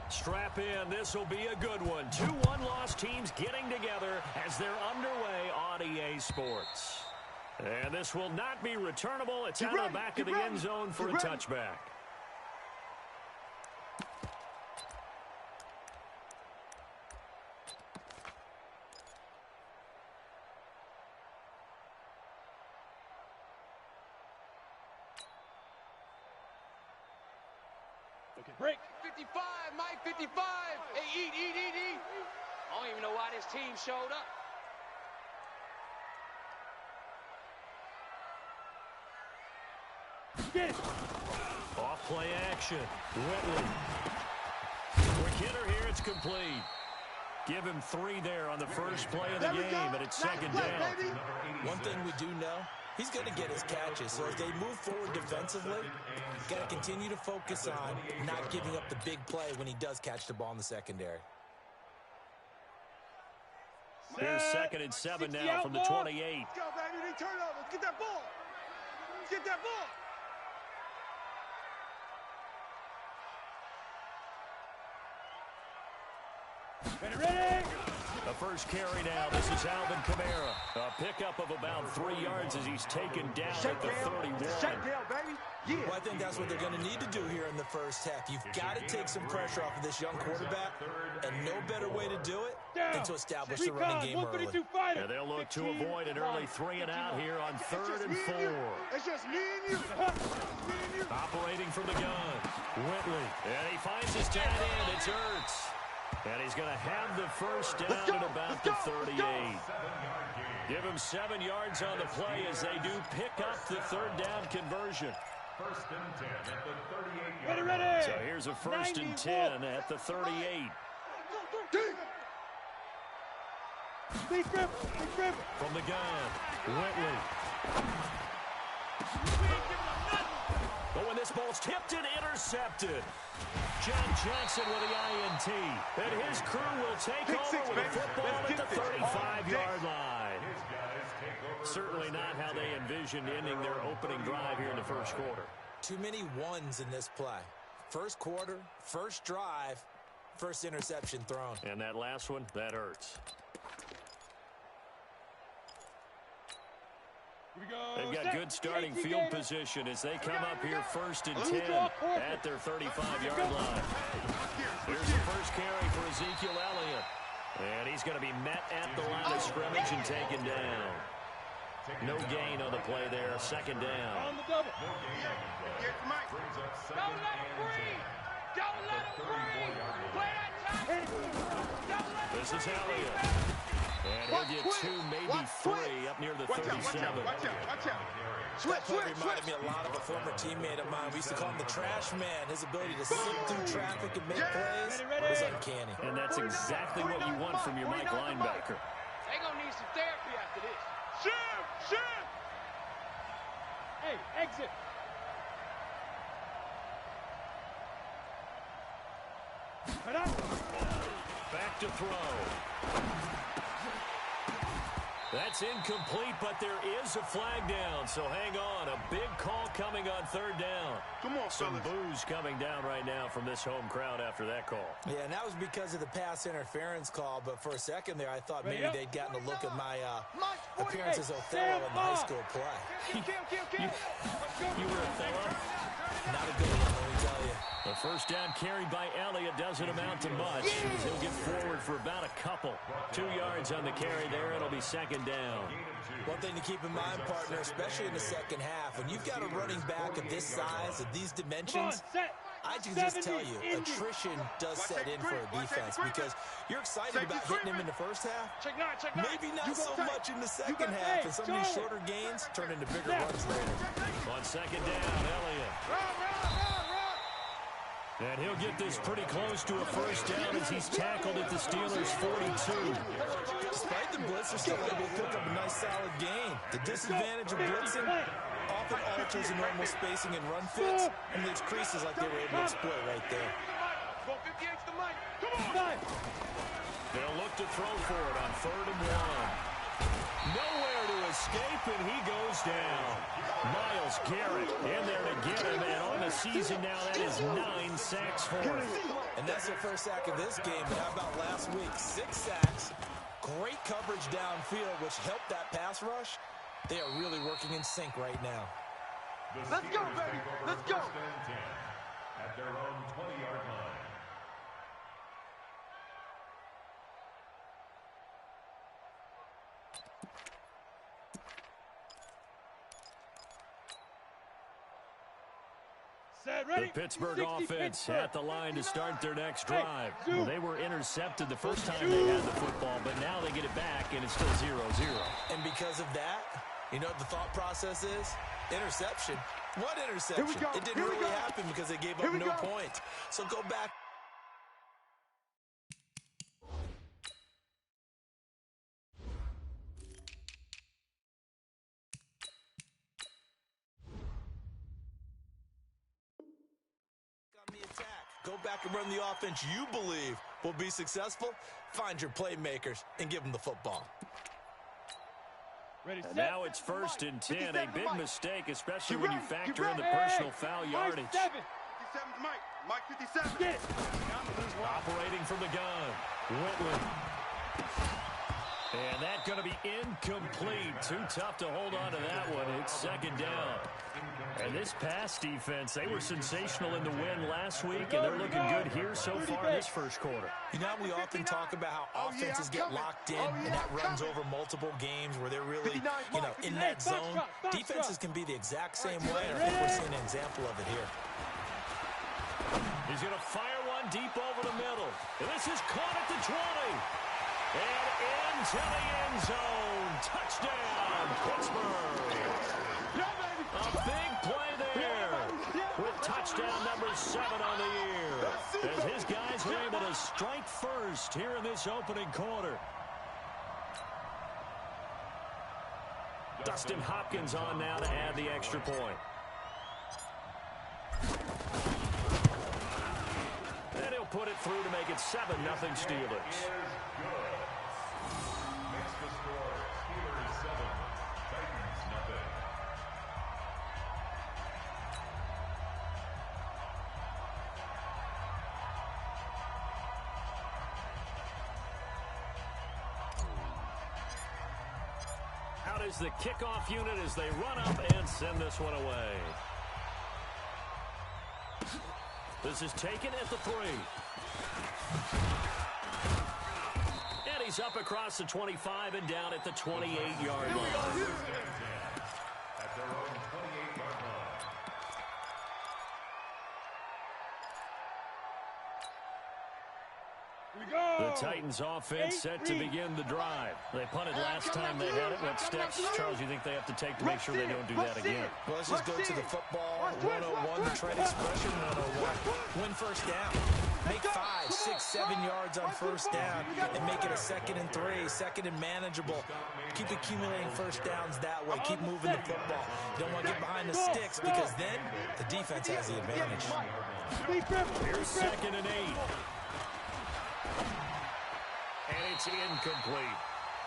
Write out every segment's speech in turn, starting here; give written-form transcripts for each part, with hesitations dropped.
Strap in. This will be a good one. Two one-loss teams getting together as they're underway on EA Sports. And this will not be returnable. It's out of the back of the end zone for a touchback. Okay, break. 55, Mike, 55. Hey, eat. I don't even know why this team showed up. Get it. Off play action. Whitley. Quick hitter here. It's complete. Give him 3 there on the first play of the game, and it's second down. One thing we do know, he's going to get his catches. So as they move forward defensively, got to continue to focus on not giving up the big play when he does catch the ball in the secondary. Here's 2nd and 7 now from the 28. Let's go, baby. They turn over. Let's get that ball. Let's get that ball. Ready? The first carry now. This is Alvin Kamara. A pickup of about 3 yards as he's taken down at the 31. Shut down, baby. Yeah. Well, I think that's what they're going to need to do here in the first half. You've got to take some pressure off of this young quarterback, and no better way to do it than to establish the running game early. And they'll look to avoid an early 3 and out here on 3rd and 4. It's just me and you. Operating from the gun. Whitley. And he finds his tight end. It's Ertz. And he's going to have the first down at about the 38. Give him 7 yards on the play as they do pick up the 3rd down conversion. First and 10 at the 38. Ready. So here's a 1st and 10 at the 38. From the gun, Whitley. But when this ball's tipped and intercepted, John Johnson with the INT. And his crew will take over with the football at the 35-yard line. Certainly not how they envisioned ending their opening drive here in the first quarter. Too many ones in this play. First quarter, first drive, first interception thrown. And that last one, that hurts. They've got good starting field position as they come up here 1st and 10 at their 35-yard line. Here's the first carry for Ezekiel Elliott. And he's going to be met at the line of scrimmage and taken down. No gain on the play there, 2nd down. On the double. Don't let him breathe. Don't let him breathe. Play that time. Don't let him This is Elliott. And he'll get 2, maybe 3 up near the 37. Watch out. That play reminded me a lot of a former teammate of mine. We used to call him the trash man. His ability to sit through traffic and make plays was uncanny. And that's exactly what you want from your Mike linebacker. They're going to need some therapy after this. Shoot! Hey, exit. Back to throw. That's incomplete, but there is a flag down, so hang on. A big call coming on 3rd down. Come on, Some boos coming down right now from this home crowd after that call. Yeah, and that was because of the pass interference call, but for a second there I thought maybe they'd gotten a look at my appearance as Othello in the high school play. You were Othello? Not a good one, let me tell you. The first down carried by Elliott doesn't amount to much. He'll get forward for about a couple. 2 yards on the carry there. It'll be 2nd down. One thing to keep in mind, partner, especially in the second half, when you've got a running back of this size, of these dimensions, I can just tell you, attrition does set in for a defense because you're excited about hitting him in the first half. Maybe not so much in the second half, and some of these shorter gains turn into bigger runs later. On 2nd down, Elliott. And he'll get this pretty close to a first down as he's tackled at the Steelers' 42. Despite the blitz, they're still able to pick up a nice solid gain. The disadvantage of blitzing often alters the normal spacing and run fits, and leaves creases like they were able to exploit right there. They'll look to throw for it on 3rd and 1. Nowhere to escape, and he goes down. Myles Garrett in there to get him, and on the season now, that is 9 sacks for him. And that's their first sack of this game, but how about last week? 6 sacks, great coverage downfield, which helped that pass rush. They are really working in sync right now. Let's go, baby. Let's go. At their own 20-yard line. The Pittsburgh offense at the line to start their next drive. Well, they were intercepted the first time they had the football, but now they get it back, and it's still 0-0. And because of that, you know what the thought process is? Interception. What interception? It didn't really happen because they gave up no points. So go back. Go back and run the offense you believe will be successful. Find your playmakers and give them the football. And now it's 1st and 10. A big mistake, especially when you factor in the personal foul yardage. 57's Mike. Mike 57. Operating from the gun. Whitland. And that's going to be incomplete. Too tough to hold on to that one. It's 2nd down. And this pass defense, they were sensational in the win last week, and they're looking good here so far in this first quarter. You know, we often talk about how offenses get locked in, and that runs over multiple games where they're really, you know, in that zone. Defenses can be the exact same way, and I think we're seeing an example of it here. He's going to fire one deep over the middle. And this is caught at the 20. And into the end zone. Touchdown, Pittsburgh. A big play there with touchdown number 7 on the year. As his guys were able to strike first here in this opening quarter. Dustin Hopkins on now to add the extra point. And he'll put it through to make it 7-0 Steelers. Is the kickoff unit as they run up and send this one away. This is taken at the 3. And he's up across the 25 and down at the 28-yard line. At their own 28-yard line. The Titans offense set to begin the drive. They punted last time they had it. What steps, Charles, you think they have to take to make sure they don't do that again? Well, let's just go to the football 101, the trade expression 101. Win first down. Make 5, 6, 7 yards on first down and make it a 2nd and 3, 2nd and manageable. Keep accumulating first downs that way. Keep moving the football. You don't want to get behind the sticks because then the defense has the advantage. Here's 2nd and 8. And it's incomplete.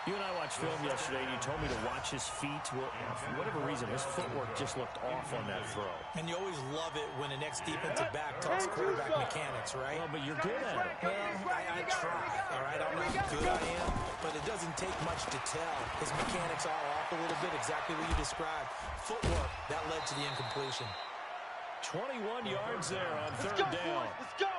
You and I watched film yesterday, and you told me to watch his feet. Well, for whatever reason, his footwork just looked off on that throw. And you always love it when an ex-defensive back talks quarterback mechanics, right? Well, but you're good at it. Well, I try, all right? I'm not good I am, but it doesn't take much to tell. His mechanics are off a little bit, exactly what you described. Footwork, that led to the incompletion. 21 yards there on 3rd down. Let's go.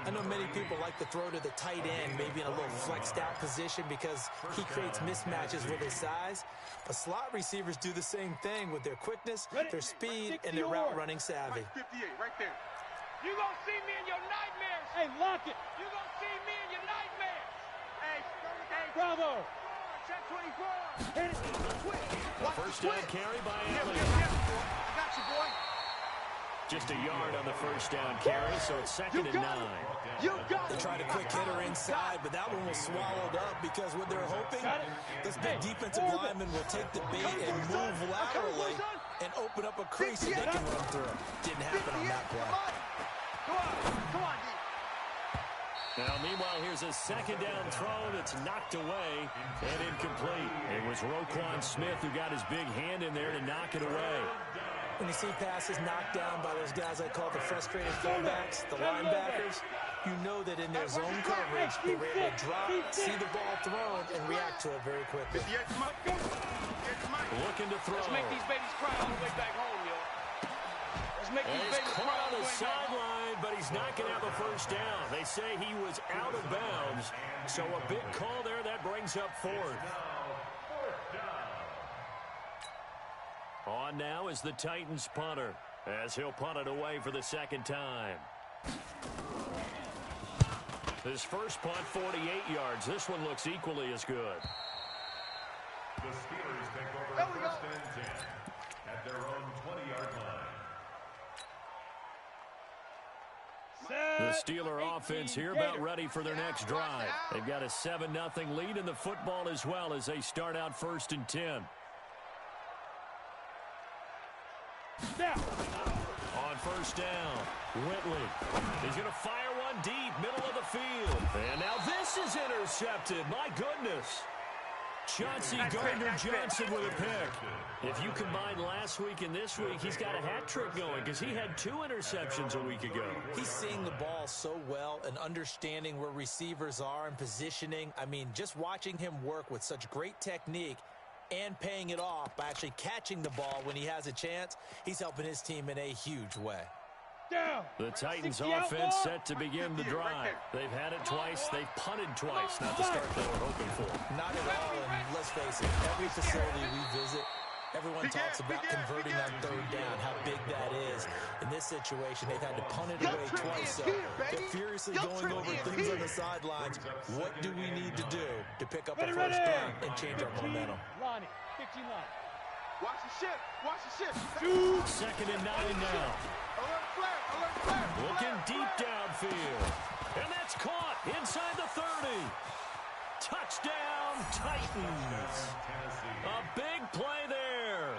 I know many people like to throw to the tight end, maybe in a little flexed out position because he creates mismatches with his size. But slot receivers do the same thing with their quickness, their speed, and their route running savvy. 58, right there. You gonna see me in your nightmares. Hey, lock it. You gonna see me in your nightmares. Hey, Bravo. check 24. Hit it. Quick. Watch First the down switch. carry by Yeah, Elliott. I got you, boy. Just a yard on the first down carry, so it's 2nd and 9. You got They it. tried a quick hitter inside, but that one was swallowed up because what they're hoping, this big defensive lineman will take the bait and move laterally and open up a crease that they can run through. Didn't happen on that play. Come on, D. Now, meanwhile, here's a second down throw that's knocked away and incomplete. It was Roquan Smith who got his big hand in there to knock it away. When you see passes knocked down by those guys I call the frustrated fullbacks, the linebackers, you know that in their zone coverage, they were able to drop, see the ball thrown, and react to it very quickly. Looking to throw. Let's make these babies cry all the way back home, yo. Let's make these babies cry caught all on the the way back home. sideline, but he's not going to have a first down. They say he was out of bounds, so a big call there. That brings up fourth. On now is the Titans punter, as he'll punt it away for the second time. His first punt, 48 yards. This one looks equally as good. The Steelers take over first and 10 at their own 20-yard line. The Steeler offense here about ready for their next drive. They've got a 7-0 lead in the football as well as they start out first and 10. On first down, Whitley. He's going to fire one deep, middle of the field. And now this is intercepted. My goodness. Chauncey Gardner-Johnson with a pick. If you combine last week and this week, he's got a hat trick going because he had 2 interceptions a week ago. He's seeing the ball so well and understanding where receivers are and positioning. I mean, just watching him work with such great technique and paying it off by actually catching the ball when he has a chance, he's helping his team in a huge way. The Titans offense set to begin the drive. They've had it twice. They've punted twice. Not the start they were hoping for. Not at all, and let's face it, every facility we visit, everyone talks about converting on third down, how big that is. In this situation, they've had to punt it away twice, so they're furiously going over things on the sidelines. What do we need to do to pick up a first down and change our momentum? Lonnie, 15 line. Watch the ship. Watch the ship. Second and 9 now. Alert flare. Alert flare. Looking deep downfield. And that's caught inside the 30. Touchdown, Titans. A big play there.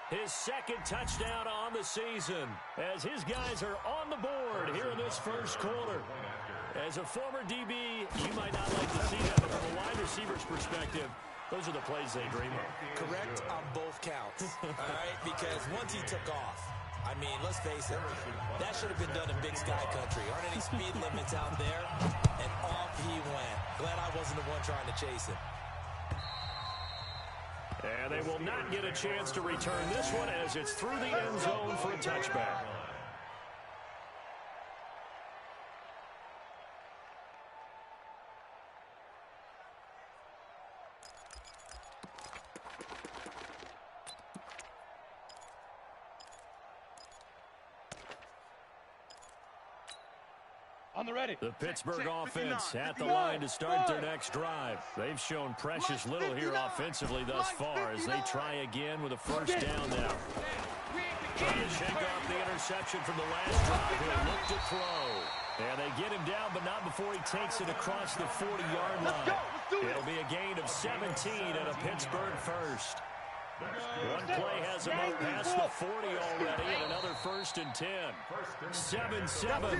His second touchdown on the season as his guys are on the board here in this first quarter. As a former DB, you might not like to see that, but from a wide receiver's perspective, those are the plays they dream of. Correct on both counts, all right? Because once he took off, I mean, let's face it, that should have been done in Big Sky Country. Aren't any speed limits out there? And off he went. Glad I wasn't the one trying to chase him. And they will not get a chance to return this one as it's through the end zone for a touchback. On the ready. The Pittsburgh offense at the line to start their next drive. They've shown precious little here offensively thus far as they try again with a first down now. Trying to shake off the interception from the last drive. He'll look to throw. And they get him down, but not before he takes it across the 40-yard line. It'll be a gain of 17 and a Pittsburgh first. One play has him up past the 40 already and another first and 10. 7-7.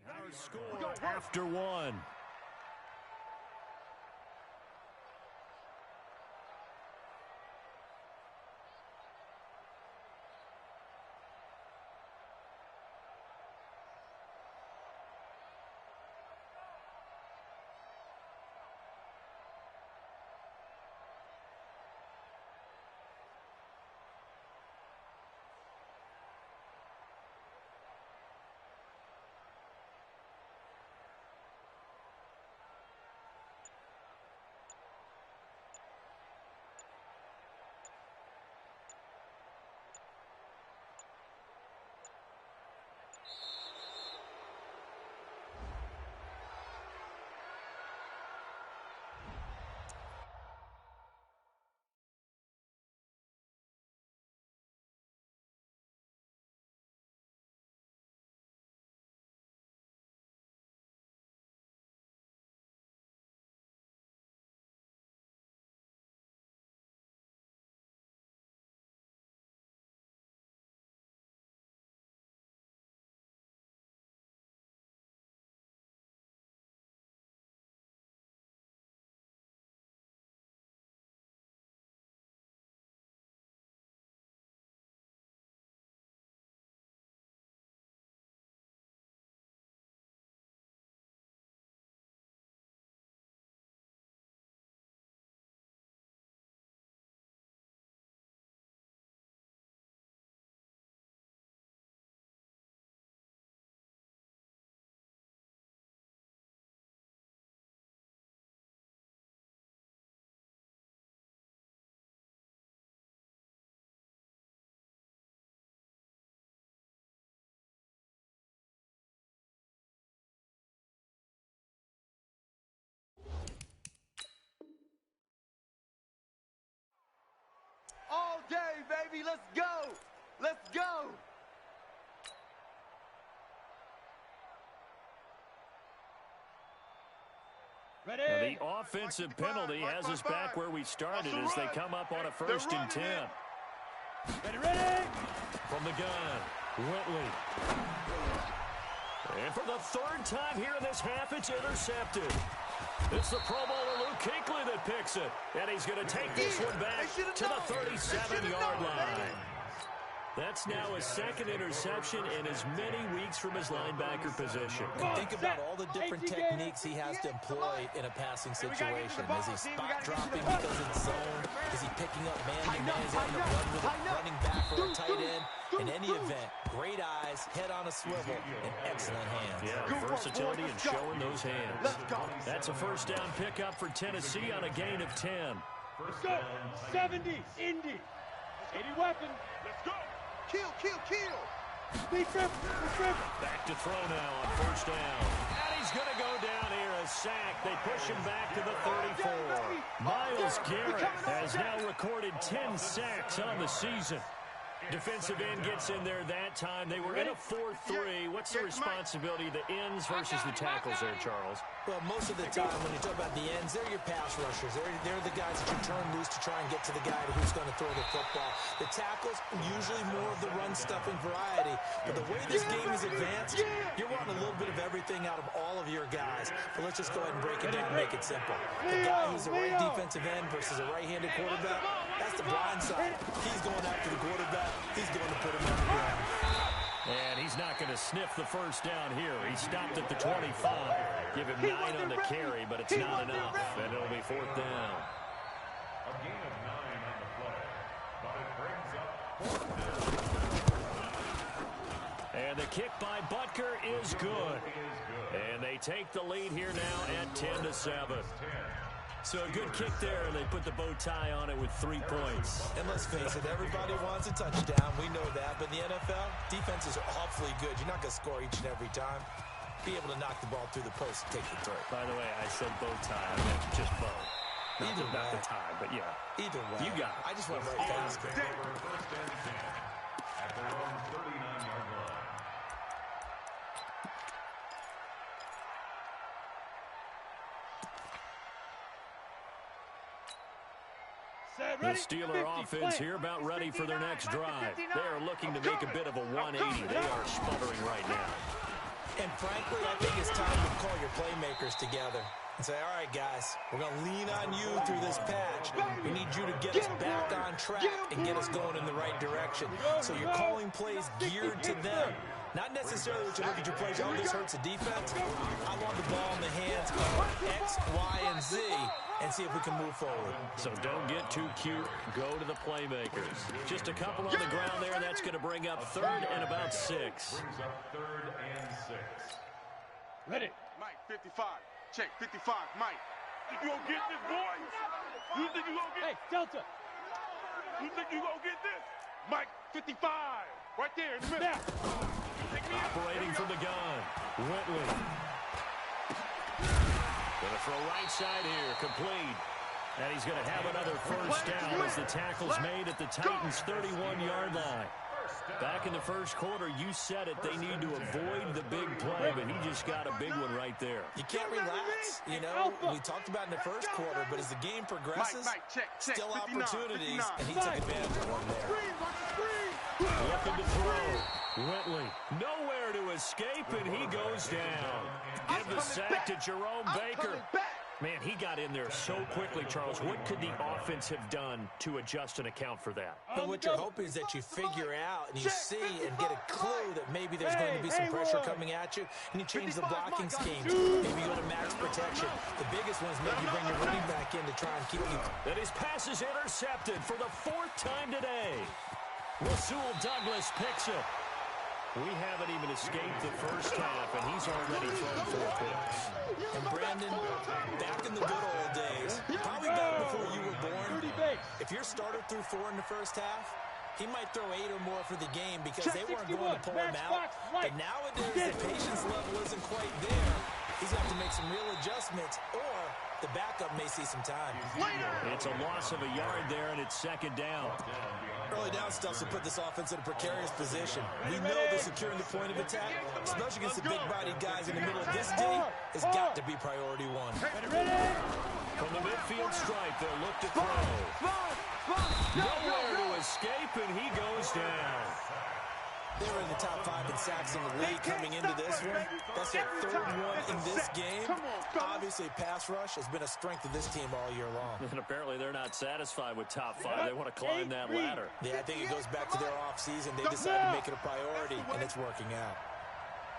Our score after one. baby. Let's go. Let's go. Now the offensive penalty has us back where we started as they come up on a 1st and 10. Ready? From the gun, Whitley. And for the 3rd time here in this half, it's intercepted. It's the Pro Bowler Luke Kuechly that picks it. And he's going to take this one back to the 37-yard line. That's now his 2nd interception in as many weeks from his linebacker position. Think about all the different techniques he has to employ in a passing situation. Is he spot dropping because it's zone? Is he picking up man-to-man? Is he having to run with a running back or a tight end? In any event, great eyes, head on a swivel, and excellent hands. Yeah, versatility and showing those hands. That's a 1st down pickup for Tennessee on a gain of 10. Let's go. 70, Indy. 80 weapon. Let's go. Kill. Back to throw now on 1st down. And he's going to go down here, a sack. They push him back to the 34. Myles Garrett has now recorded 10 sacks on the season. Defensive end gets in there that time. They were in a 4-3. What's the responsibility of the ends versus the tackles there, Charles? Well, most of the time when you talk about the ends, they're your pass rushers. They're the guys that you turn loose to try and get to the guy who's going to throw the football. The tackles, usually more of the run-stuffing variety. But the way this game is advanced, you're wanting a little bit of everything out of all of your guys. But let's just go ahead and break it down and make it simple. The guy who's the right defensive end versus a right-handed quarterback, that's the blind side. He's going after the quarterback. He's going to put him on the ground. And he's not going to sniff the 1st down here. He stopped at the 25. Give him 9 on the carry, but it's not enough. And it'll be 4th down. A gain of 9 on the play, but it brings up 4th down. And the kick by Butker is good. And they take the lead here now at 10-7. So a good kick there, and they put the bow tie on it with 3 points. And let's face it, everybody wants a touchdown. We know that. But in the NFL, defenses are awfully good. You're not going to score each and every time. Be able to knock the ball through the post and take the throw. By the way, I said bow tie. I meant just bow. Not the tie, but yeah. Either way. You got it. I just went right past it. 1st and 10 at their own 39-yard line. The Steeler offense here about ready for their next drive. They are looking to make a bit of a 180. They are sputtering right now. And frankly, I think it's time to call your playmakers together and say, all right, guys, we're going to lean on you through this patch. We need you to get us back on track and get us going in the right direction. So you're calling plays geared to them. Not necessarily what you look at your plays, oh, this hurts the defense. I want the ball in the hands of X, Y, and Z and see if we can move forward. So don't get too cute. Go to the playmakers. Just a couple on the ground there. That's going to bring up 3rd and about 6. Brings up 3rd and 6. Ready. Mike, 55. Check, 55. Mike. Think you gonna get this, boy? You think you gonna get? Hey, Delta. You think you gonna get this? Mike, 55. Right there in the middle. Operating from the gun. Whitley. Gonna throw right side here. Complete. And he's going to have another 1st down as the tackle's made at the Titans' 31-yard line. Back in the 1st quarter, you said it, they need to avoid the big play, but he just got a big one right there. You can't relax, you know. We talked about in the 1st quarter, but as the game progresses, still opportunities, and he took advantage of one there. Looking to throw. Whitley, nowhere to escape, and he goes down. Give the sack to Jerome Baker. Man, he got in there so quickly, Charles. What could the offense have done to adjust and account for that? But what you're hoping is that you figure out and you see and get a clue that maybe there's going to be some pressure coming at you, and you change the blocking schemes. Maybe you go to max protection. The biggest one is maybe bring your running back in to try and keep you. And his pass is intercepted for the 4th time today. Rasul Douglas picks it. We haven't even escaped the 1st half, and he's already thrown 4 picks. And Brandon, back in the good old days, probably back before you were born, if your starter threw 4 in the 1st half, he might throw 8 or more for the game because they weren't going to pull him out. But nowadays, the patience level isn't quite there. He's going to have to make some some real adjustments, or the backup may see some time. It's a loss of a yard there, and it's second down. Early down stuff to put this offense in a precarious position. We know they're securing the point of attack, especially against the big-bodied guys in the middle of this D, has got to be priority one. From the midfield stripe, they'll look to throw. Nowhere to escape, and he goes down. They were in the top 5 in sacks in the league coming into this one. That's their third one in this game. Obviously, pass rush has been a strength of this team all year long. And apparently they're not satisfied with top 5. They want to climb that ladder. Yeah, I think it goes back to their offseason. They decided to make it a priority, and it's working out.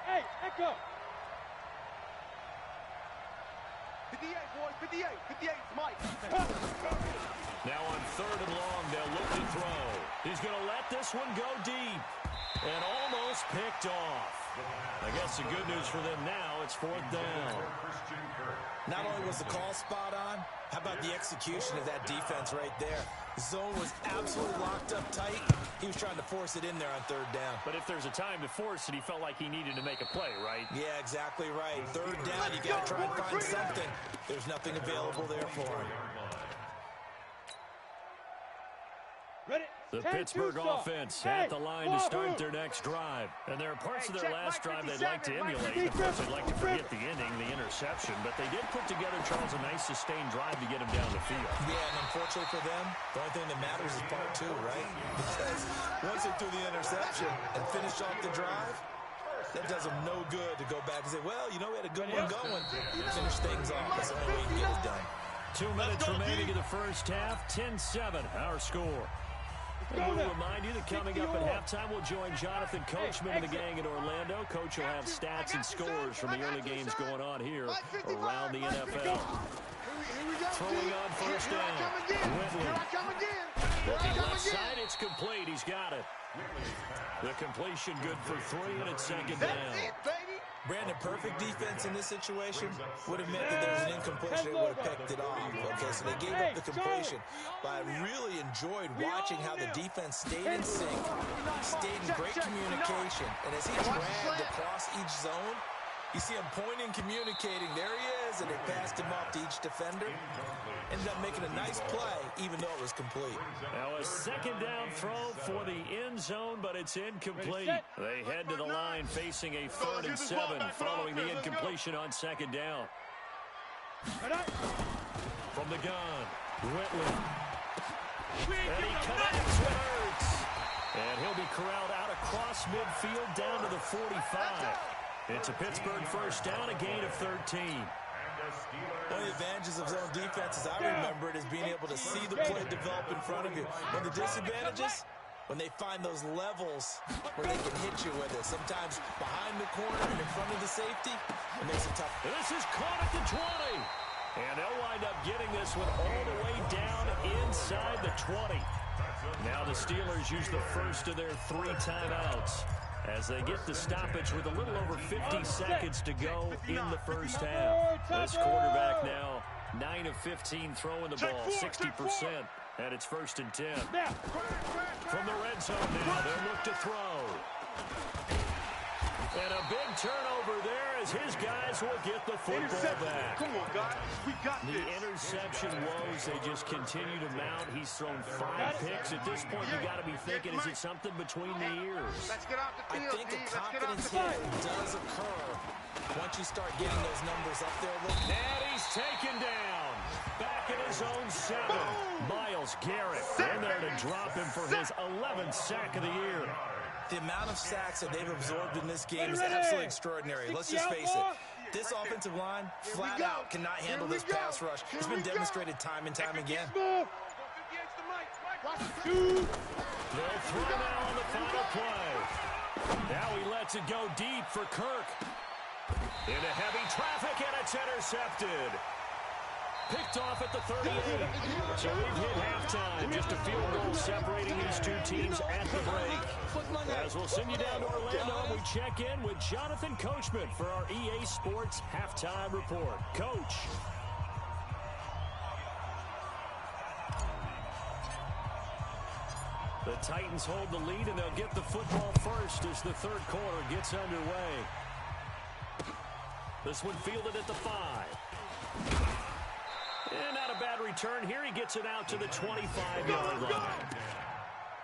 Hey, echo. 58, boys, 58. 58, Mike. Now on third and long, they'll look to throw. He's going to let this one go deep. And almost picked off. I guess the good news for them now, it's fourth down. Not only was the call spot on, how about the execution of that defense right there? The zone was absolutely locked up tight. He was trying to force it in there on third down. But if there's a time to force it, he felt like he needed to make a play, right? Yeah, exactly right. Third down, you got to try and find something. There's nothing available there for him. Ready? The Pittsburgh offense at the line to start their next drive. And there are parts of their last drive they'd like to emulate. Of course, they'd like to forget the ending, the interception. But they did put together, Charles, a nice sustained drive to get him down the field. Yeah, and unfortunately for them, the only thing that matters is part 2, right? Because once they threw the interception and finished off the drive, that does them no good to go back and say, well, you know, we had a good one going. Finish things off. That's the only way you can get it done. 2 minutes remaining in the first half. 10-7, our score. And we'll remind you that coming up at halftime, we'll join Jonathan Coachman and the gang in Orlando. Coach will have stats and scores from the early games going on here around the NFL. Throwing on first down. Whitley. Looking left side, it's complete. He's got it. The completion good for 3, and it's second down. Brandon, perfect defense in this situation would have meant that there was an incompletion. They would have picked it off. Okay, so they gave up the completion. But I really enjoyed watching how the defense stayed in sync, stayed in great communication. And as he dragged across each zone, you see him pointing, communicating. There he is, and they passed him off to each defender. Ended up making a nice play, even though it was complete. Now a second down throw for the end zone, but it's incomplete. They head to the line facing a 3rd and 7 following the incompletion on second down. From the gun, Whitley. And he connects with Ertz. And he'll be corralled out across midfield down to the 45. It's a Pittsburgh first down, a gain of 13. One of the advantages of zone defense, as I remember it, is being able to see the play develop in front of you. One of the disadvantages, when they find those levels where they can hit you with it. Sometimes behind the corner and in front of the safety, it makes it tough. This is caught at the 20. And they'll wind up getting this one all the way down inside the 20. Now the Steelers use the first of their 3 timeouts as they get the stoppage with a little over 50 seconds to go in the first half. This quarterback now 9 of 15 throwing the ball, 60%, and it's 1st and 10. From the red zone now, they'll look to throw. And a big turnover there as his guys will get the football back. Come on, guys. We got the interception woes, they just continue to mount. He's thrown 5 picks. At this point, you got to be thinking, is it something between the ears? Let's get off the field, I think a confidence hit does occur once you start getting those numbers up there. And he's taken down. Back in his own 7. Myles Garrett in there to drop him for his 11th sack of the year. The amount of sacks that they've absorbed in this game is absolutely extraordinary. Let's just face it. This offensive line, flat out, cannot handle this pass rush. It's been demonstrated time and time again. They'll throw now on the final play. Now he lets it go deep for Kirk. Into heavy traffic, and it's intercepted. Picked off at the 38. So we've hit halftime. Just a field goal separating these 2 teams at the break. As we'll send you down to Orlando, we check in with Jonathan Coachman for our EA Sports Halftime Report. Coach. The Titans hold the lead, and they'll get the football first as the third quarter gets underway. This one fielded at the 5. And not a bad return here. He gets it out to the 25-yard line.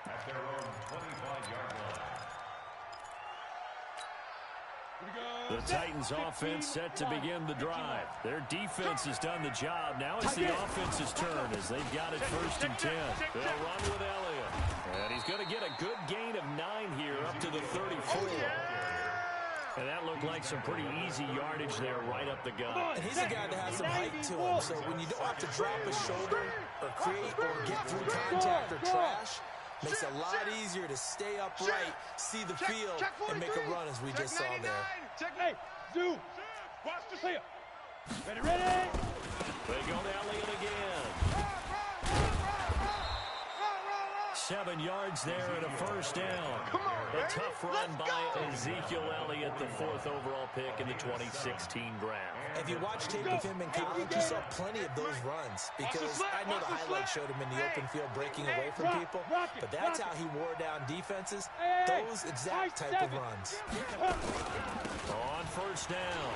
At their own 25-yard line. The Titans offense set to begin the drive. Their defense has done the job. Now it's the offense's turn as they've got it 1st and 10. They'll run with Elliott. And he's going to get a good gain of 9 here up to the 34. And that looked like some pretty easy yardage there right up the gut. And he's a guy that has some height to him, so when you don't have to drop his shoulder or create or get through contact or trash, makes it a lot easier to stay upright, see the field, and make a run as we just saw there. Check, hey, Zoo. Watch the field. Ready, ready. They go to Elliott again. 7 yards there and a 1st down. A tough run by Ezekiel Elliott, the 4th overall pick in the 2016 draft. If you watch tape of him in college, you saw plenty of those runs because I know the highlight showed him in the open field breaking away from people, but that's how he wore down defenses, those exact type of runs. On 1st down,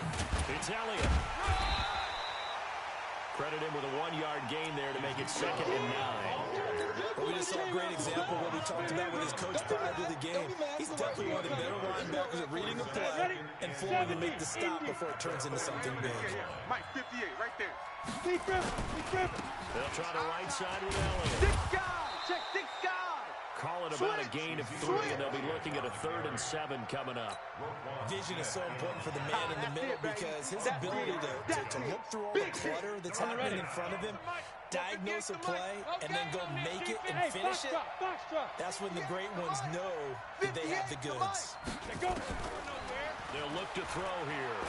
it's Elliott. Credit him with a 1-yard gain there to make it 2nd and 9. Well, we just saw a great example of what we talked about with his coach prior to the game. He's definitely one of the middle linebackers at reading the play and flowing to make the stop before it turns into something big. Mike 58, right there. They'll try the right side with Elliott. Six guys. Check 6 guys. Call it about a gain of 3, and they'll be looking at a 3rd and 7 coming up. Vision is so important for the man in the middle because his ability to look through all the clutter that's happening in front of him, diagnose a play, and then go make it and finish it, that's when the great ones know that they have the goods. They'll look to throw here.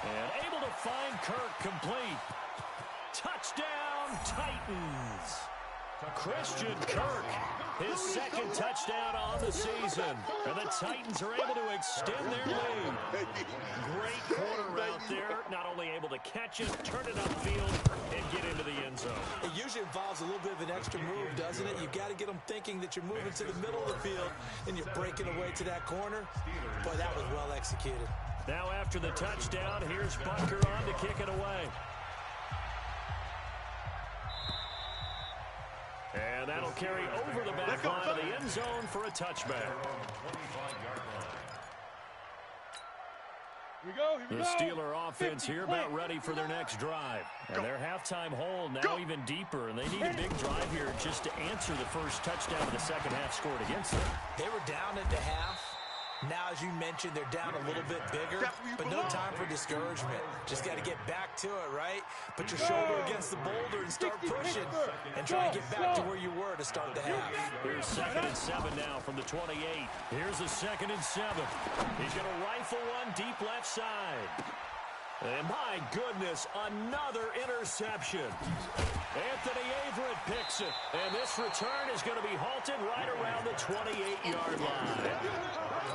And able to find Kirk complete. Touchdown, Titans. Christian Kirk, his 2nd touchdown on the season. And the Titans are able to extend their lead. Great corner route there. Not only able to catch it, turn it upfield, and get into the end zone. It usually involves a little bit of an extra move, doesn't it? You've got to get them thinking that you're moving to the middle of the field and you're breaking away to that corner. Boy, that was well executed. Now after the touchdown, here's Butker on to kick it away. And that'll carry over the back line of the end zone for a touchback. The Steeler offense here about ready for their next drive. And their halftime hole now even deeper, and they need a big drive here just to answer the first touchdown of the second half scored against them. They were down at the half. Now, as you mentioned, they're down a little bit bigger, but no time for discouragement. Just got to get back to it, right? Put your shoulder against the boulder and start pushing and try and get back to where you were to start the half. Here's 2nd and 7 now from the 28. Here's a 2nd and 7. He's going to rifle one deep left side. And my goodness, another interception. Anthony Averett picks it. And this return is going to be halted right around the 28-yard line.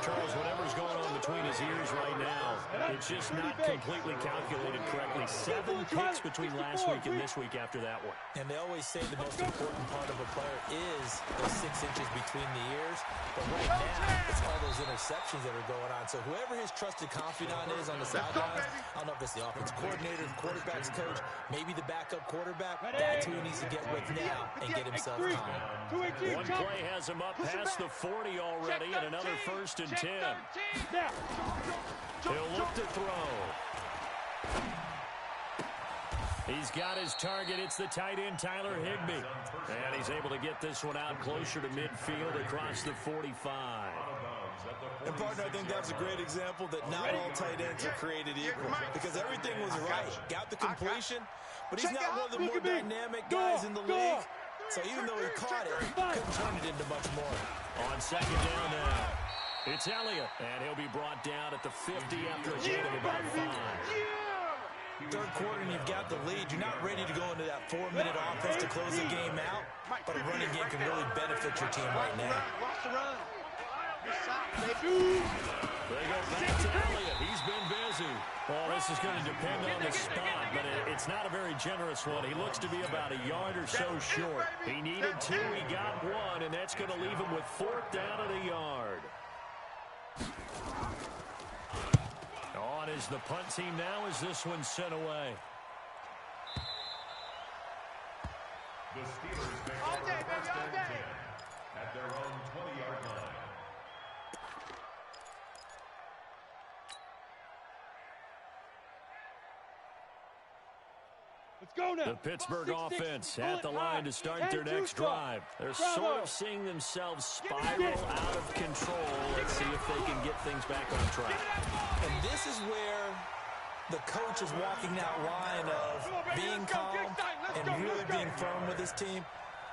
Charles, whatever's going on between his ears right now, it's just not completely calculated correctly. 7 picks between last week and this week after that one. And they always say the most important part of a player is those 6 inches between the ears. But right now, it's all those interceptions that are going on. So whoever his trusted confidant is on the sidelines, I don't know if it's the offense coordinator, the quarterback's coach, maybe the backup quarterback, that's who he needs to get with now and get himself calm. One play has him up past the 40 already, and another 1st and 10. He'll look to throw. He's got his target. It's the tight end, Tyler Higbee. And he's able to get this one out closer to midfield across the 45. And, partner, I think that's a great example that not all tight ends are created equal because everything was right. Got the completion, but he's not one of the more dynamic guys in the league. So even though he caught it, he couldn't turn it into much more. On 2nd down now, it's Elliott, and he'll be brought down at the 50 after a gain of about 5. Third quarter, and you've got the lead. You're not ready to go into that 4-minute offense to close the game out, but a running game can really benefit your team right now. They go back to Elliott. He's been busy. Well, this is going to depend on the spot, but it's not a very generous one. He looks to be about a yard or so short. He needed 2, he got 1, and that's going to leave him with 4th down at a yard. as the punt team now as this one sent away. The Steelers take over first and 10 at their own 20-yard line. Let's go now. The Pittsburgh 6-6. offense at the line to start their next drive. They're Bravo. sort of seeing themselves spiral out of control. Let's see if they can get things back on track. And this is where the coach is walking that line of being calm and really being firm with his team.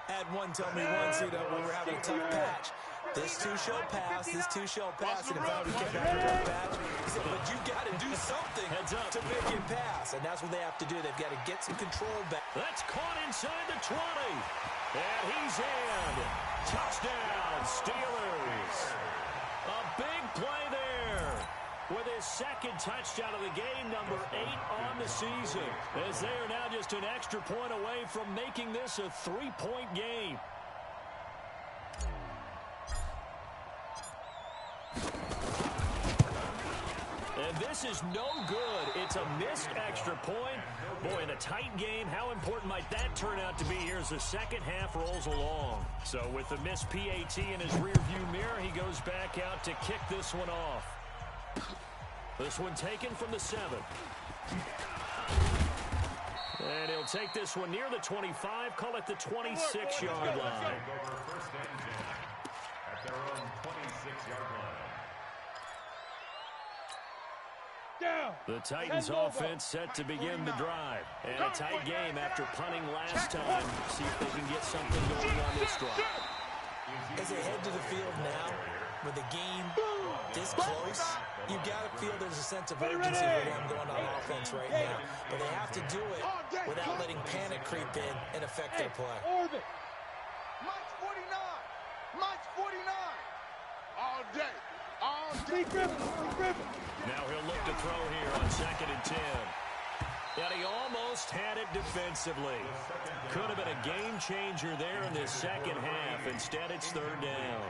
Had one tell me once, we were having a tough patch. This too shall pass, this too shall pass. And if I kept having a tough patch, he said, but you got to do something to make him pass. And that's what they have to do. They've got to get some control back. That's caught inside the 20. And he's in. Touchdown, Steelers. A big play there. With his second touchdown of the game, number 8 on the season. As they are now just an extra point away from making this a 3-point game. And this is no good. It's a missed extra point. Boy, in a tight game, how important might that turn out to be here as the second half rolls along? So with the missed PAT in his rearview mirror, he goes back out to kick this one off. This one taken from the 7. And he'll take this one near the 25, call it the 26-yard line. First and 10 at their own 26-yard line. Down. The Titans offense set to begin the drive. And a tight game after punting last time. See if they can get something going on this drive. As they head to the field now, with the game this close, you've got to feel there's a sense of urgency for them going on offense right now. But they have to do it without letting panic creep in and affect their play. Orbit. Mike's 49. Mike's 49. All day. All day. Keep Griffin. Now he'll look to throw here on 2nd and 10. And he almost had it defensively. Could have been a game changer there in this second half. Instead, it's 3rd down.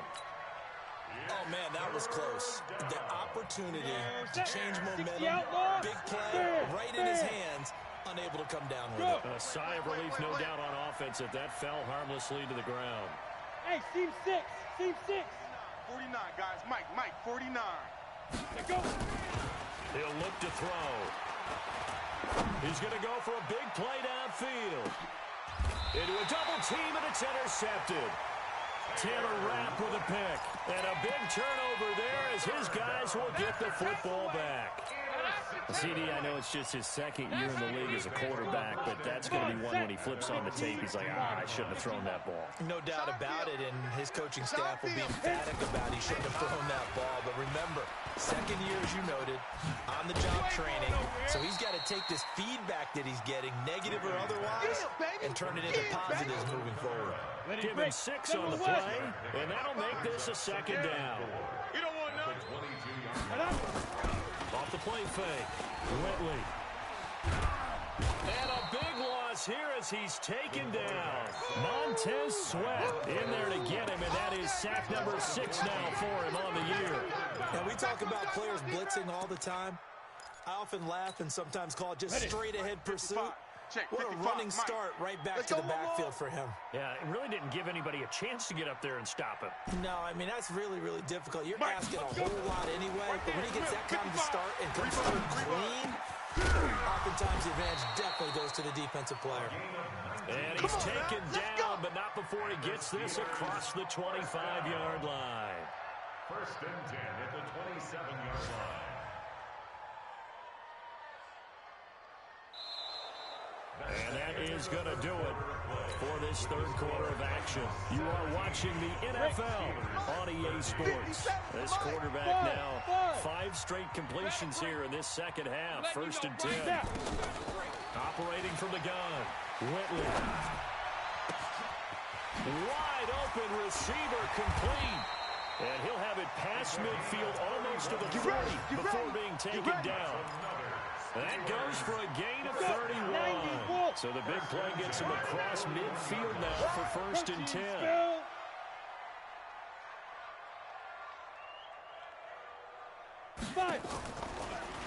Oh, man, that was close. The opportunity to change momentum, big play, right in his hands, unable to come down with it. A sigh of relief, no doubt, on offense if that fell harmlessly to the ground. Hey, seam 6. Seam 6. 49, guys. Mike, 49. Let's go. He'll look to throw. He's going to go for a big play downfield. Into a double team, and it's intercepted. Taylor Rapp with a pick. And a big turnover there as his guys will get the football back. CD, I know it's just his second year in the league as a quarterback, but that's going to be one when he flips on the tape. He's like, I shouldn't have thrown that ball. No doubt about it, and his coaching staff will be emphatic about he shouldn't have thrown that ball. But remember, second year, as you noted, on-the-job training. So he's got to take this feedback that he's getting, negative or otherwise, and turn it into positives moving forward. Give him 6 on the play, and that'll make this a 2nd down. You don't want none. Off the play fake. Whitley. And a big loss here as he's taken down. Montez Sweat in there to get him, and that is sack number 6 now for him on the year. Now, we talk about players blitzing all the time. I often laugh and sometimes call it just straight-ahead pursuit. What a running start right back to the backfield for him. Yeah, it really didn't give anybody a chance to get up there and stop him. No, I mean, that's really, really difficult. You're asking a whole lot anyway, but when he gets that kind of start and comes through clean, oftentimes the advantage definitely goes to the defensive player. And he's taken down, but not before he gets this across the 25-yard line. First and 10 at the 27-yard line. And that is going to do it for this 3rd quarter of action. You are watching the NFL on EA Sports. This quarterback now 5 straight completions here in this second half. 1st and 10. Operating from the gun. Whitley. Wide open receiver complete. And he'll have it past midfield almost to the 40 before being taken down. That goes for a gain of 31. So the big play gets him across midfield now for 1st and 10.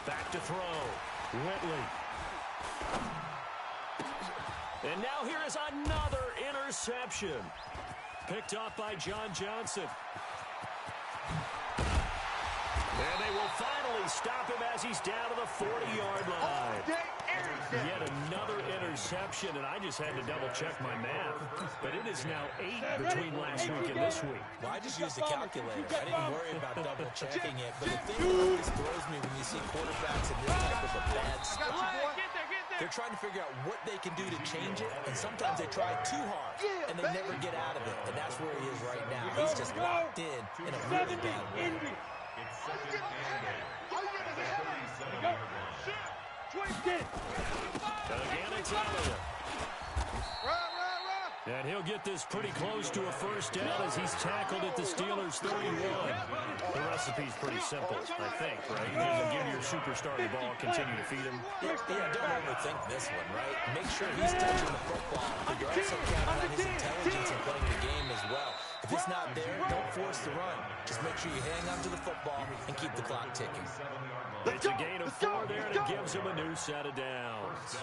Back to throw. Whitley. And now here is another interception. Picked off by John Johnson. And they will finally stop him as he's down to the 40-yard line. Yet another interception, and I just had to double-check my math. But it is now 8 between last week and this week. Well, I just used a calculator. I didn't worry about double-checking it. But the thing that always throws me when you see quarterbacks in this type of a bad spot, they're trying to figure out what they can do to change it, and sometimes they try too hard, and they never get out of it. And that's where he is right now. He's just locked in a really bad way. It's second and 8. Again, it's Elliott. And he'll get this pretty close to a first down as he's tackled at the Steelers' 31. The recipe's pretty simple, I think, right? You give your superstar the ball, continue to feed him. Yeah, don't overthink this one, right? Make sure he's touching the football, but you're also counting on his intelligence in playing the game as well. If it's not there, don't force the run. Just make sure you hang on to the football and keep the clock ticking. It's a gain of 4 there, and it gives him a new set of downs.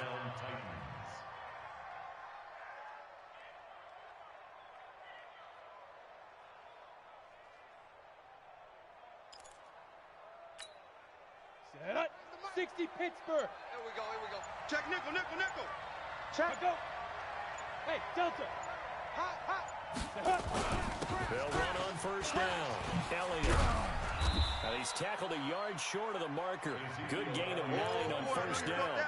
Set up. 60 Pittsburgh. Here we go. Check nickel. Check. Go. Hey, Delta. Hot. They'll run on first down. Elliott. Now he's tackled a yard short of the marker. Good gain of 9 on first down.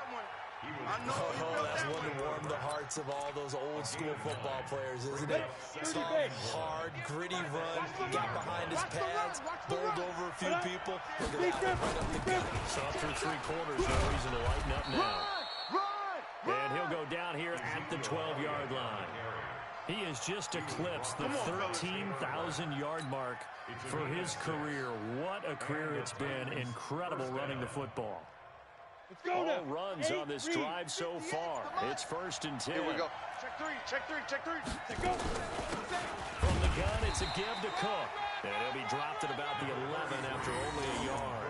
Oh, that's one to warm the hearts of all those old school football players, isn't it? Tough, hard, gritty run, got behind his pads, bowled over a few people. Look at that one right up the gut. Saw through 3 quarters, no reason to lighten up now. And he'll go down here at the 12-yard line. He has just eclipsed the 13,000-yard mark for his career. What a career it's been. Incredible running the football. Let's go now. All runs on this drive so far. It's first and 10. Here we go. Check three. Let's go. From the gun, it's a give to Cook. And he'll be dropped at about the 11 after only a yard.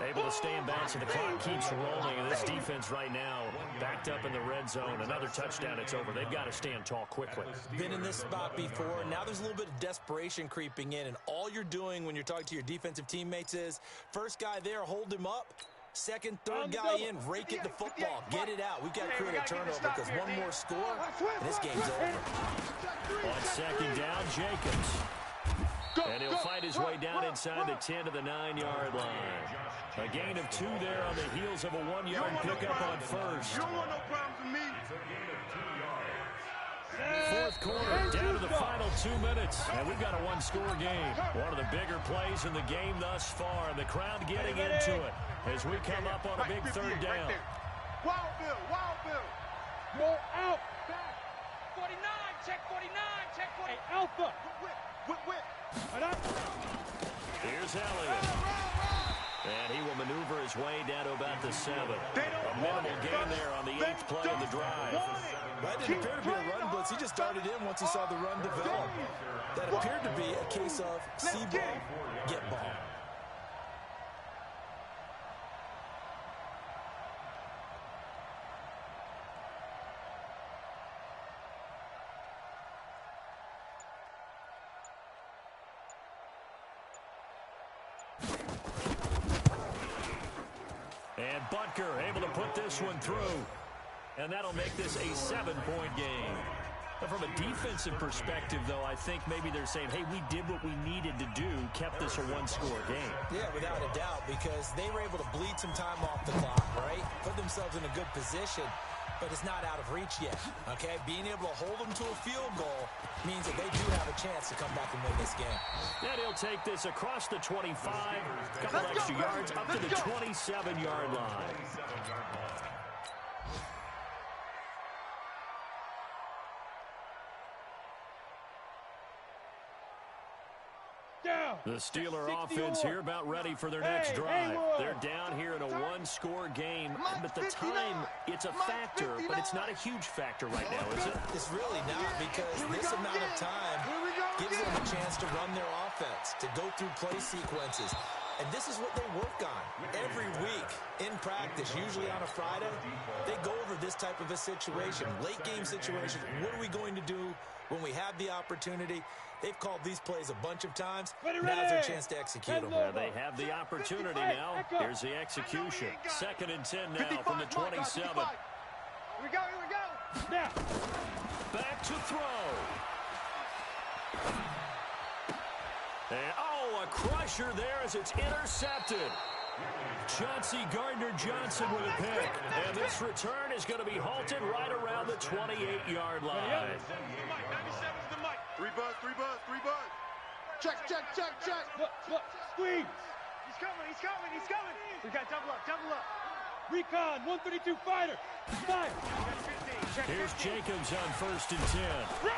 Able to stay in bounds, and the clock keeps rolling. And this defense right now backed up in the red zone. Another touchdown, it's over. They've got to stand tall quickly. Been in this spot before. Now there's a little bit of desperation creeping in. And all you're doing when you're talking to your defensive teammates is, first guy there, hold him up. Second, third guy in, rake it the football. Get it out. We've got to create a turnover because one more score, and this game's over. On second down, Jacobs. And he'll fight his way down inside the 10 to the 9-yard line. A gain of 2 there on the heels of a 1-yard pickup on first. You don't want no problems with me. Fourth quarter, down to the final 2 minutes. And we've got a 1-score game. One of the bigger plays in the game thus far. And the crowd getting into it as we come up on a big third down. Wild Bill. Roll out. 49, check 49, check 49. Hey, Alpha. Whip. Here's Elliott. And he will maneuver his way down to about the 7. A minimal gain there on the 8th play of the drive. That didn't appear to be a run blitz. He just started in once he saw the run develop. That appeared to be a case of see ball, get ball. And Butker able to put this one through. And that'll make this a 7-point game. But from a defensive perspective, though, I think maybe they're saying, hey, we did what we needed to do, kept this a 1-score game. Yeah, without a doubt, because they were able to bleed some time off the clock, right? Put themselves in a good position, but it's not out of reach yet, okay? Being able to hold them to a field goal means that they do have a chance to come back and win this game. And he'll take this across the 25, a couple extra yards, up to the 27-yard line. The Steeler offense here about ready for their next drive. They're down here in a 1-score game, but the time, it's a factor, but it's not a huge factor right now, is it? It's really not, because this amount of time gives them a chance to run their offense, to go through play sequences. And this is what they work on every week in practice, usually on a Friday. They go over this type of a situation, late game situation. What are we going to do when we have the opportunity? They've called these plays a bunch of times. Now's their chance to execute them. They have the opportunity now. Here's the execution. 2nd and 10 now from the 27. Here we go. Now, back to throw. And, a crusher there as it's intercepted. Chauncey Gardner-Johnson with a pick. And this return is going to be halted right around the 28-yard line. 97's the mic. 3 buzz. Check. Look. Squeeze. He's coming. We got double up. Recon, 132 fighter. Smile. Here's Jacobs on 1st and 10.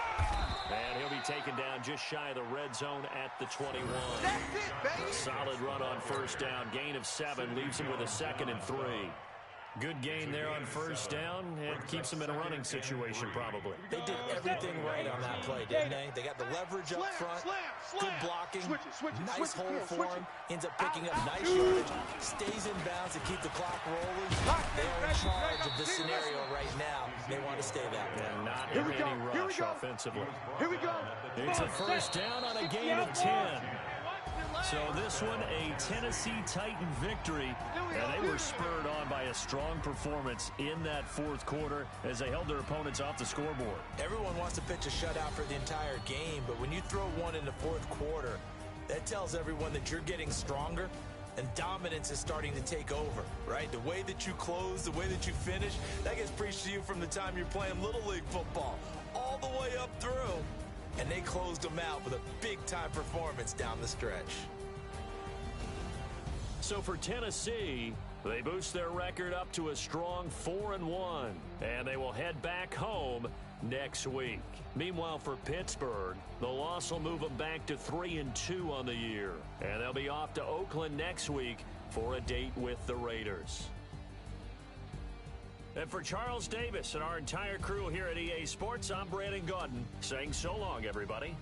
And he'll be taken down just shy of the red zone at the 21. That's it, baby. Solid run on 1st down. Gain of 7 leaves him with a 2nd and 3. Good gain there on 1st down. It keeps him in a running situation probably. They did everything right on that play, didn't they? They got the leverage up front, good blocking, nice hole for him, ends up picking up nice yardage, stays in bounds to keep the clock rolling. They're in charge of the scenario right now. They want to stay that way. And not in any rush offensively. Here we go. It's a 1st down on a gain of 10. So this one, a Tennessee Titan victory, and they were spurred on by a strong performance in that 4th quarter as they held their opponents off the scoreboard. Everyone wants to pitch a shutout for the entire game, but when you throw one in the 4th quarter, that tells everyone that you're getting stronger and dominance is starting to take over, right? The way that you close, the way that you finish, that gets preached to you from the time you're playing Little League football all the way up through. And they closed them out with a big-time performance down the stretch. So for Tennessee, they boost their record up to a strong 4-1, and they will head back home next week. Meanwhile, for Pittsburgh, the loss will move them back to 3-2 on the year, and they'll be off to Oakland next week for a date with the Raiders. And for Charles Davis and our entire crew here at EA Sports, I'm Brandon Gaudin saying so long, everybody.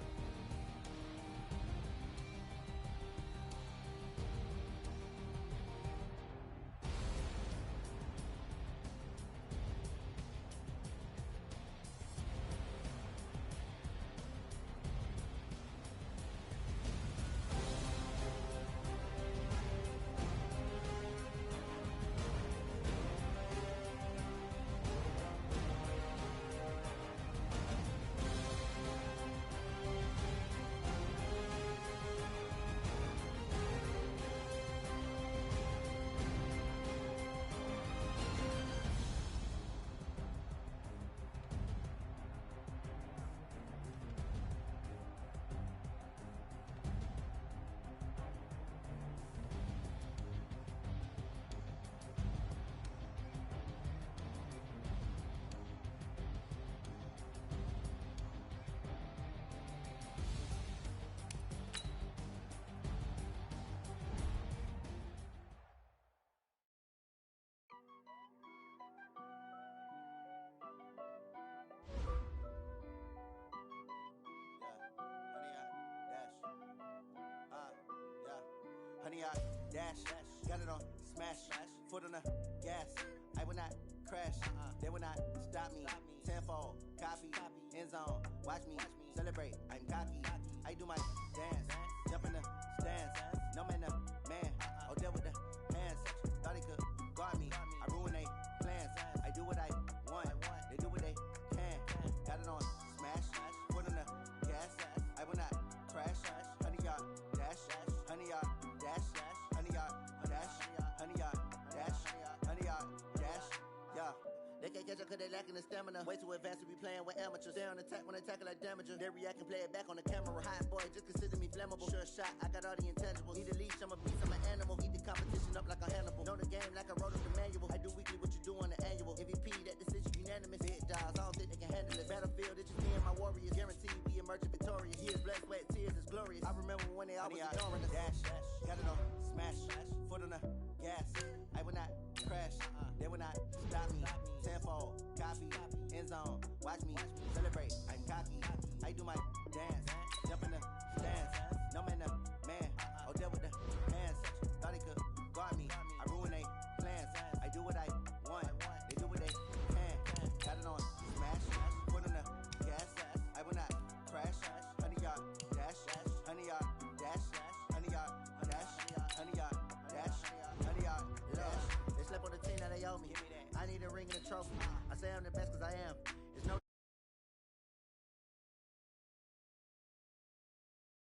Honey, I dash, got it on smash, foot on the gas. I will not crash, they will not stop me. Tenfold, copy, end zone, watch me celebrate. I'm cocky, I do my dance, jump in the stands. No man, the man, oh deal with the hands. Thought he could guard me, I ruin they plans. I do what I want, they do what they can. Got it on smash, foot on the gas. I will not crash, honey, y'all dash, honey, y'all dash, honey, y'all dash, honey, y'all dash, honey, y'all dash, yeah. They can't catch up cause they lacking the stamina. Way too advanced to be playing with amateurs. Stay on attack when they tackle like damager. They react and play it back on the camera. Hot boy, just consider me flammable. Sure shot, I got all the intangibles. Need a leash, I'm a beast, I'm an animal. Eat the competition up like a Hannibal. Know the game like I wrote up the manual. I do weekly what you do on the annual. MVP, that decision unanimous. Big dogs, I don't think they can handle it. Battlefield, it's just me and my warriors. Guaranteed we emerging victorious. Years, blood, sweat, tears, it's glorious. I remember when they always ignoring us. Dash, got it on smash, foot on the gas. I will not crash, they will not stop me. Tenfold, copy, end zone, watch me celebrate. I'm cocky, I do my dance, jump in the stands. No man, the man, oh deal with the hands. the ring and the trophy. I say I'm the best cause I am.